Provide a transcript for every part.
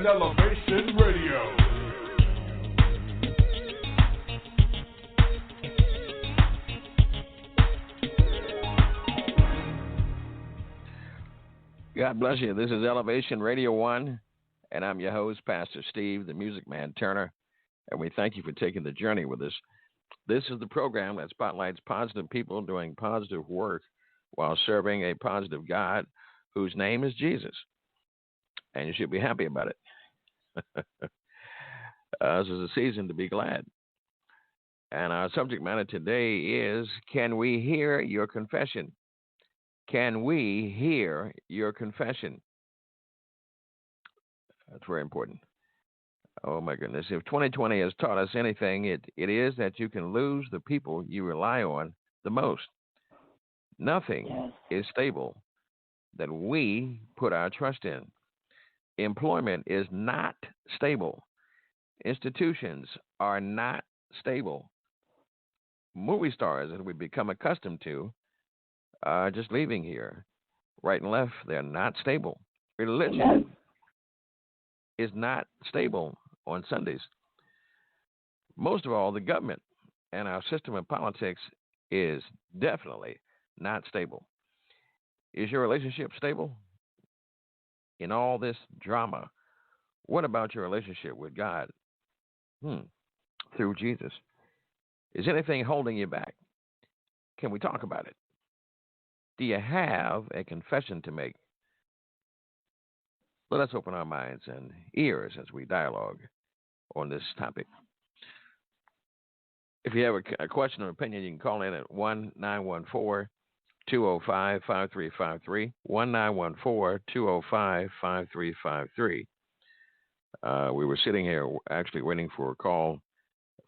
and Elevation Radio. God bless you. This is Elevation Radio 1, and I'm your host, Pastor Steve, the Music Man Turner, and we thank you for taking the journey with us. This is the program that spotlights positive people doing positive work while serving a positive God whose name is Jesus, and you should be happy about it. This is a season to be glad. And our subject matter today is, can we hear your confession? Can we hear your confession? That's very important. Oh, my goodness. If 2020 has taught us anything, it is that you can lose the people you rely on the most. Nothing is stable that we put our trust in. Employment is not stable. Institutions are not stable. Movie stars that we've become accustomed to are just leaving here. Right and left, they're not stable. Religion is not stable on Sundays. Most of all, the government and our system of politics is definitely not stable. Is your relationship stable? In all this drama, what about your relationship with God? Through Jesus. Is anything holding you back? Can we talk about it? Do you have a confession to make? Let us open our minds and ears as we dialogue on this topic. If you have a question or opinion, you can call in at 1-914-205-5353, 1-914-205-5353. We were sitting here actually waiting for a call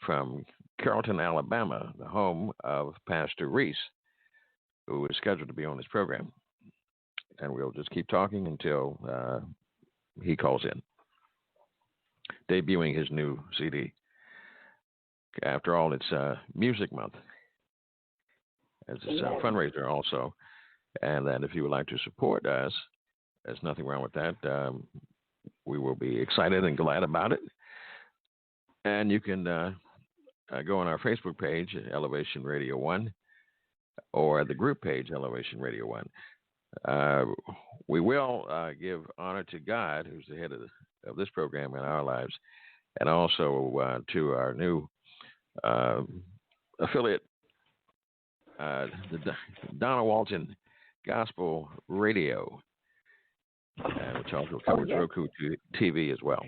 from Carrollton, Alabama, the home of Pastor Reece, who is scheduled to be on this program. And we'll just keep talking until he calls in, debuting his new CD. After all, it's Music Month. It's a fundraiser also. And that if you would like to support us, there's nothing wrong with that. We will be excited and glad about it. And you can go on our Facebook page, Elevation Radio 1, or the group page, Elevation Radio 1. We will give honor to God, who's the head of this program in our lives, and also to our new affiliate, the Donna Walton Gospel Radio, which also covers Roku TV as well.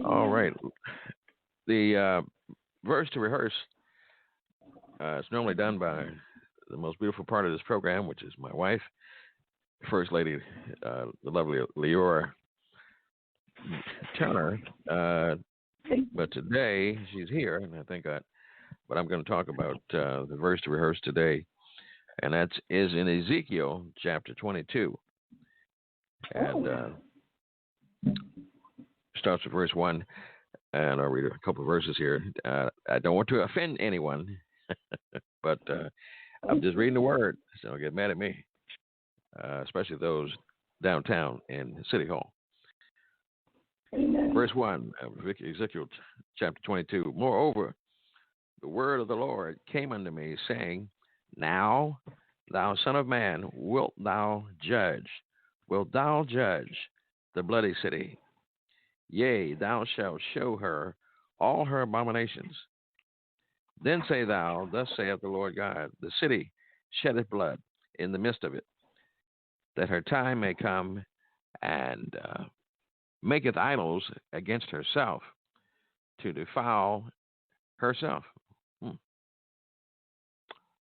All right. The verse to rehearse is normally done by the most beautiful part of this program, which is my wife, First Lady, the lovely Leora Turner. But today she's here, and I think but I'm going to talk about the verse to rehearse today, and that is in Ezekiel chapter 22, and starts with verse 1, and I'll read a couple of verses here. I don't want to offend anyone, but I'm just reading the word, so don't get mad at me, especially those downtown in City Hall. Amen. Verse 1 of Ezekiel chapter 22. Moreover, the word of the Lord came unto me, saying, Now, thou son of man, wilt thou judge the bloody city? Yea, thou shalt show her all her abominations. Then say thou, Thus saith the Lord God, the city sheddeth blood in the midst of it, that her time may come, and maketh idols against herself, to defile herself.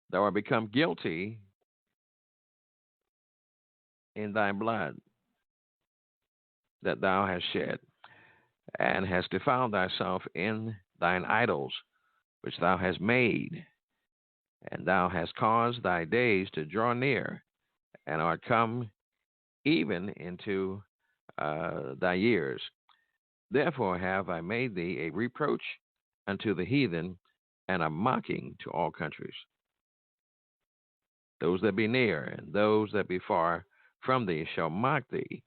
Thou art become guilty in thy blood that thou hast shed, and hast defiled thyself in thine idols which thou hast made, and thou hast caused thy days to draw near, and art come even into thy years. Therefore have I made thee a reproach unto the heathen, and a mocking to all countries. Those that be near and those that be far from thee shall mock thee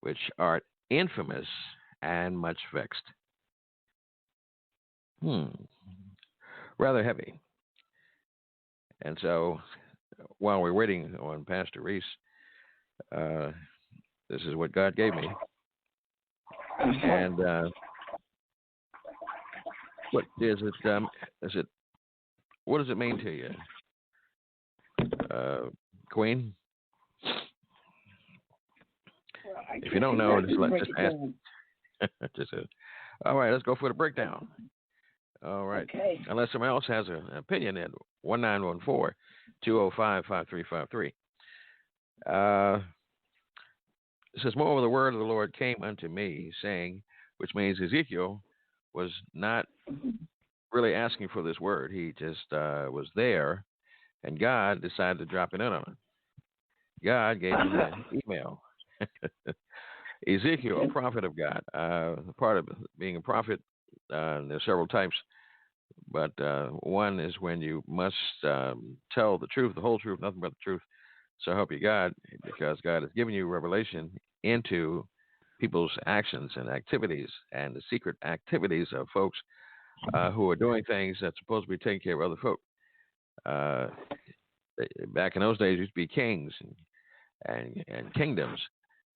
which art infamous and much vexed. Rather heavy. And so while we're waiting on Pastor Reece, this is what God gave me. And what is it? What does it mean to you, Queen? If you don't know, just ask. All right, let's go for the breakdown. All right. Okay. Unless someone else has an opinion at 1914-205-5353. It says, moreover, the word of the Lord came unto me, saying, which means Ezekiel was not really asking for this word. He just was there, and God decided to drop it in on him. God gave him the email. Ezekiel, a prophet of God. Part of being a prophet, there's several types, but one is when you must tell the truth, the whole truth, nothing but the truth. So help you God, because God has given you revelation into people's actions and activities and the secret activities of folks who are doing things that's supposed to be taking care of other folk. Back in those days, it used to be kings and kingdoms.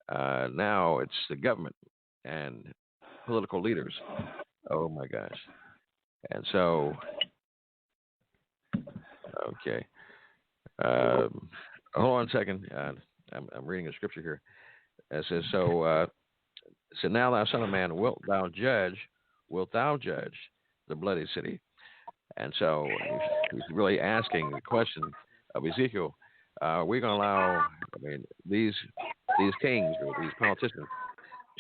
Now it's the government and political leaders. Oh my gosh! And so, okay. Hold on a second. I'm reading a scripture here. It says, so now thou son of man, wilt thou judge the bloody city? And so he's really asking the question of Ezekiel, we're going to allow, these kings or these politicians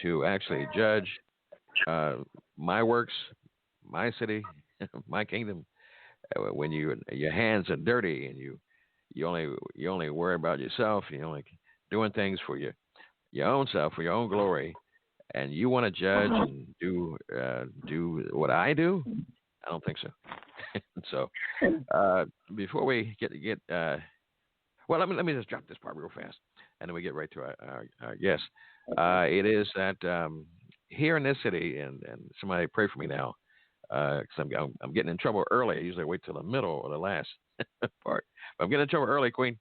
to actually judge my works, my city, my kingdom, when your hands are dirty and you only worry about yourself, you're only doing things for your own self, for your own glory, and you want to judge and do what I do? I don't think so. So before we get well, let me just drop this part real fast, and then we get right to our guest. It is that here in this city, and somebody pray for me now, because I'm getting in trouble early. I usually wait till the middle or the last part. But I'm getting in trouble early, Queen,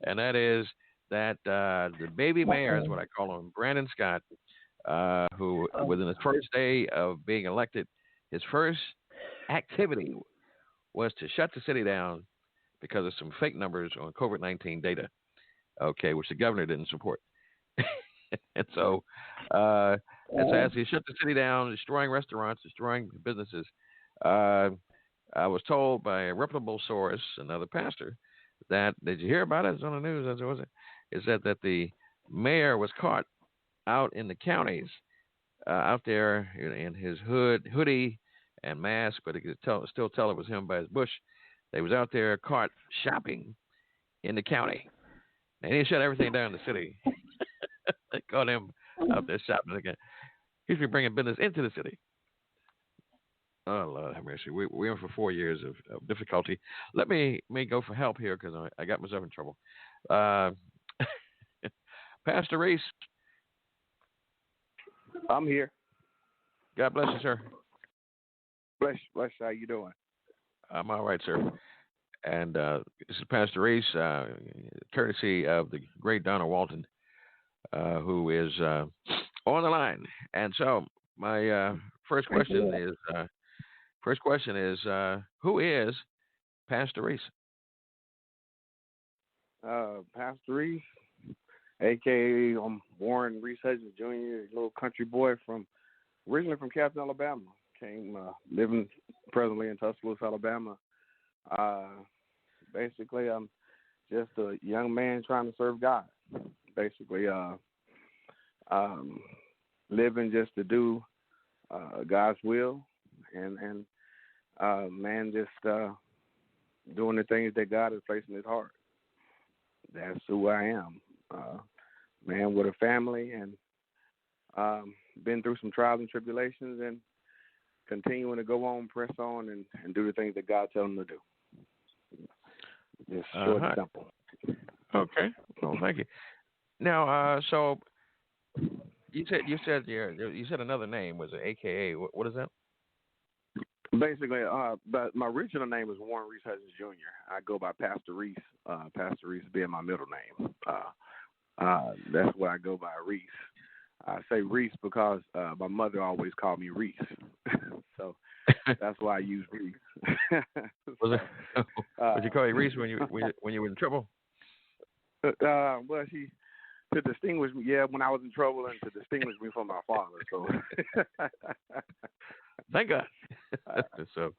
and that is that the baby mayor is what I call him, Brandon Scott, who within his first day of being elected, his first activity was to shut the city down because of some fake numbers on COVID-19 data, okay, which the governor didn't support. And so as he shut the city down, destroying restaurants, destroying businesses, I was told by a reputable source, another pastor, that, did you hear about it? It's on the news, as it was. It said that the mayor was caught out in the counties, out there in his hoodie and mask, but he could still tell it was him by his bush. They was out there caught shopping in the county. And he shut everything down in the city. They caught him out there shopping again. He's been bringing business into the city. Oh, Lord have mercy. We're in for 4 years of difficulty. Let me go for help here because I got myself in trouble. Pastor Reece. I'm here. God bless you, sir. Bless. How you doing? I'm all right, sir. And this is Pastor Reece, courtesy of the great Donna Walton, who is on the line. And so my first question is, who is Pastor Reece? Pastor Reece, a.k.a. Warren Reece Hudgens Jr., little country boy originally from Captain, Alabama. Came living presently in Tuscaloosa, Alabama. Basically, I'm just a young man trying to serve God. Basically, living just to do God's will, and man, just doing the things that God has placed in his heart. That's who I am. Man with a family, and been through some trials and tribulations, and continuing to go on, press on, and do the things that God tells them to do. Just short and simple. Okay. Well, thank you. Now, so you said another name was it AKA. What is that? Basically, but my original name is Warren Reece Hutchins Jr. I go by Pastor Reece. Pastor Reece being my middle name. That's what I go by, Reece. I say Reece because my mother always called me Reece, so that's why I use Reece. Would you call you Reece when you were in trouble? Well, to distinguish me, when I was in trouble, and to distinguish me from my father. So, thank God. So,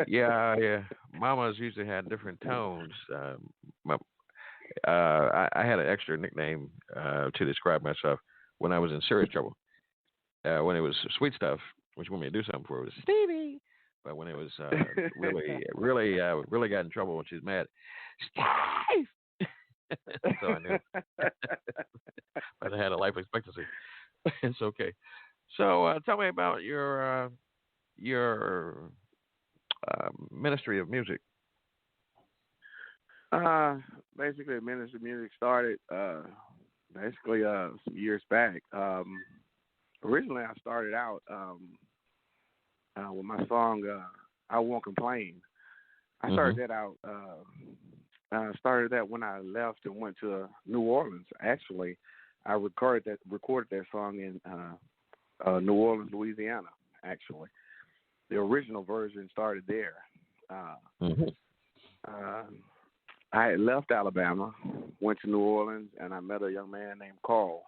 yeah. Mamas usually had different tones. I had an extra nickname to describe myself when I was in serious trouble. When it was sweet stuff, which wanted me to do something for, it was Stevie. But when it was really got in trouble when she was mad, Steve. So I knew. But I had a life expectancy. It's okay. So tell me about your ministry of music. Basically, ministry of music started some years back. Originally, I started out with my song "I Won't Complain." I started that out. Started that when I left and went to New Orleans. Actually, I recorded that song in New Orleans, Louisiana. Actually, the original version started there. I had left Alabama, went to New Orleans, and I met a young man named Carl.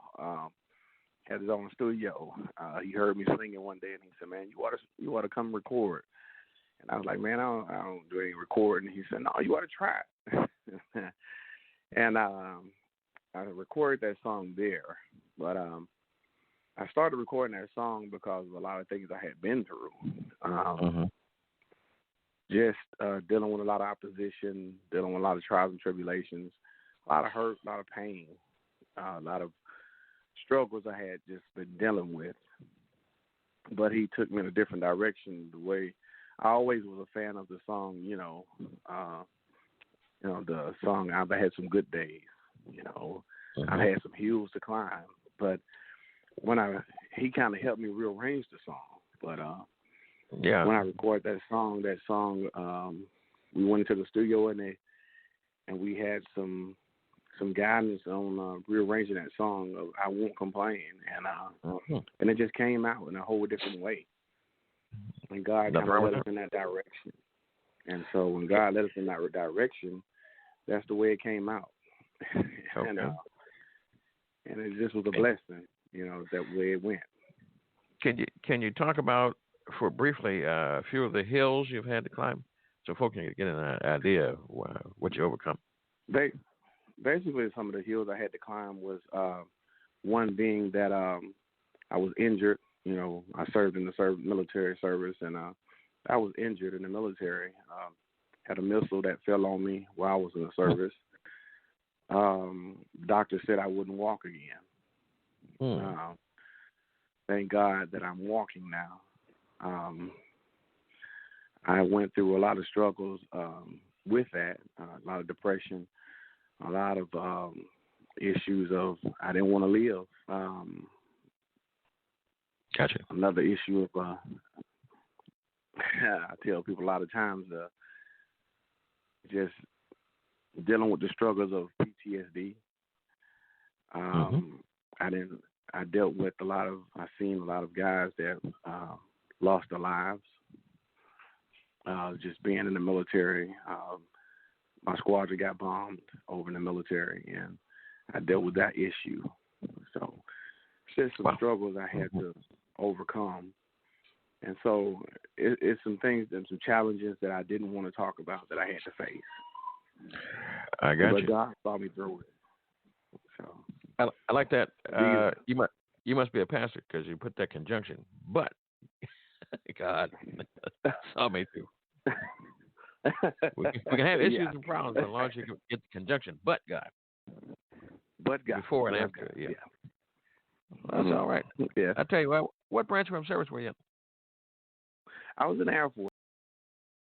Had his own studio. He heard me singing one day, and he said, "Man, you ought to come record." And I was like, "Man, I don't do any recording." He said, "No, you ought to try it." And I recorded that song there. But I started recording that song because of a lot of things I had been through. Just dealing with a lot of opposition, dealing with a lot of trials and tribulations, a lot of hurt, a lot of pain, a lot of struggles I had just been dealing with. But he took me in a different direction. The way I always was a fan of the song, the song "I've had some good days." I've had some hills to climb. But when he kind of helped me rearrange the song. But when I recorded that song, we went into the studio and we had some guidance on rearranging that song of "I Won't Complain," and it just came out in a whole different way. And God kind of led us in that direction. And so when God led us in that direction, that's the way it came out. And it just was a blessing, that way it went. Can you talk about, for briefly, a few of the hills you've had to climb, so folks can get an idea of what you overcome? Basically, some of the hills I had to climb was one being that I was injured. I served in the military service, and I was injured in the military. Had a missile that fell on me while I was in the service. Doctor said I wouldn't walk again. Thank God that I'm walking now. I went through a lot of struggles with that, a lot of depression, a lot of issues of I didn't want to live. Gotcha. Another issue of I tell people a lot of times just dealing with the struggles of PTSD. I dealt with I've seen a lot of guys that lost their lives just being in the military. My squadron got bombed over in the military, and I dealt with that issue. So it's just some struggles I had to overcome. And so it's some things and some challenges that I didn't want to talk about that I had to face. I got but you. God saw me through it. So I like that. You must be a pastor because you put that conjunction. But God saw me through. We can have issues and problems as long as you can get the conjunction. But God. Before and after. Yeah. That's all right. Yeah. I tell you what branch from service were you in? I was in the Air Force.